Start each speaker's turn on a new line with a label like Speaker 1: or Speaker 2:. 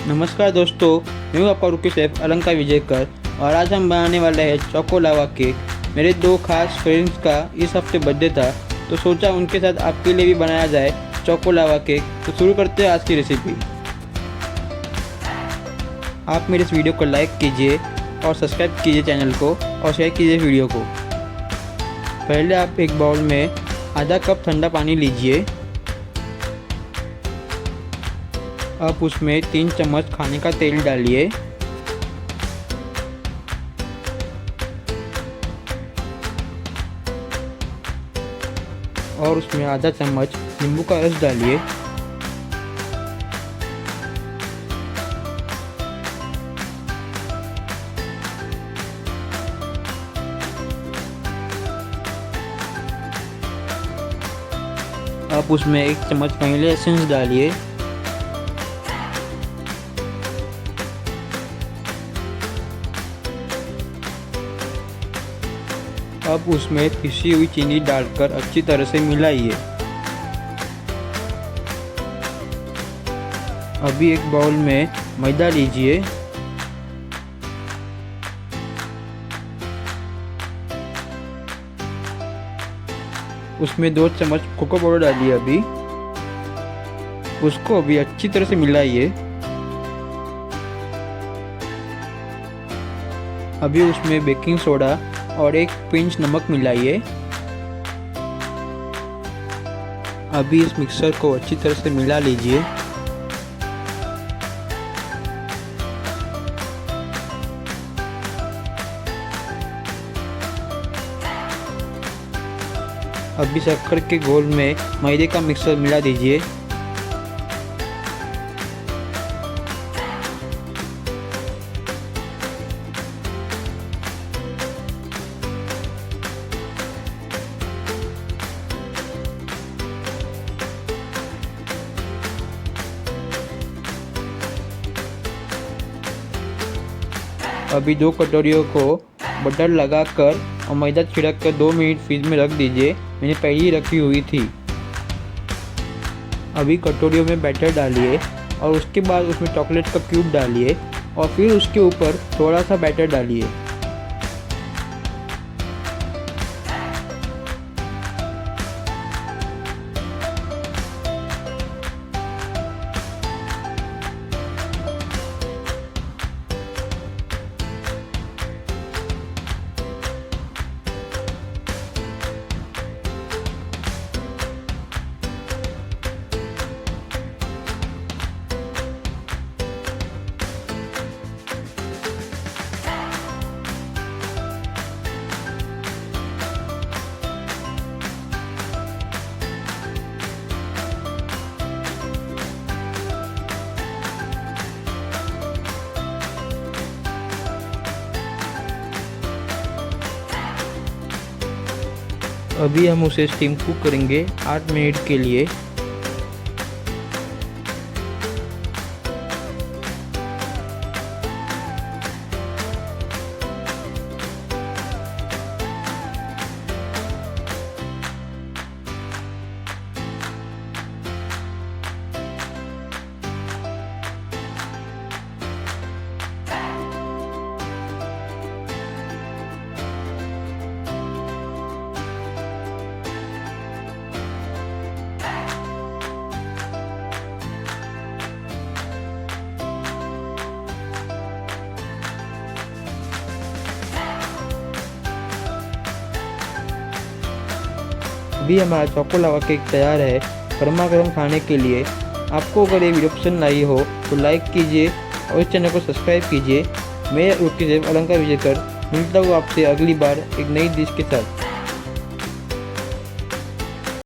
Speaker 1: नमस्कार दोस्तों, मैं हूँ आपका रुकी शेफ अलंकार विजयकर और आज हम बनाने वाले हैं चोको लावा केक। मेरे दो खास फ्रेंड्स का इस हफ्ते बर्थडे था, तो सोचा उनके साथ आपके लिए भी बनाया जाए चोको लावा केक। तो शुरू करते हैं आज की रेसिपी। आप मेरे इस वीडियो को लाइक कीजिए और सब्सक्राइब कीजिए चैनल को और शेयर कीजिए वीडियो को। पहले आप एक बाउल में आधा कप ठंडा पानी लीजिए। अब उसमें 3 चम्मच खाने का तेल डालिए। और उसमें आधा चम्मच नींबू का रस डालिए। अब उसमें 1 चम्मच वनीला एसेंस डालिए। अब उसमें पिसी हुई चीनी डालकर अच्छी तरह से मिलाइए। अभी एक बाउल में मैदा लीजिए। उसमें 2 चम्मच कोको पाउडर डालिए। अभी उसको अभी अच्छी तरह से मिलाइए। अभी उसमें बेकिंग सोडा और 1 पिंच नमक मिलाइए। अभी इस मिक्सर को अच्छी तरह से मिला लीजिए। अभी शक्कर के घोल में मैदे का मिक्सर मिला दीजिए। अभी 2 कटोरियों को बटर लगाकर और मैदा छिड़क कर 2 मिनट फ्रिज में रख दीजिए। मैंने पहले ही रखी हुई थी। अभी कटोरियों में बैटर डालिए और उसके बाद उसमें चॉकलेट का क्यूब डालिए और फिर उसके ऊपर थोड़ा सा बैटर डालिए। अभी हम उसे स्टीम कुक करेंगे 8 मिनट के लिए। अभी हमारा चोको लावा केक तैयार है गर्मा गर्म खाने के लिए। आपको अगर ये वीडियो पसंद आई हो तो लाइक कीजिए और इस चैनल को सब्सक्राइब कीजिए। मैं रुकी शेफ अलंकार विजयकर मिलता हूँ आपसे अगली बार एक नई डिश के साथ।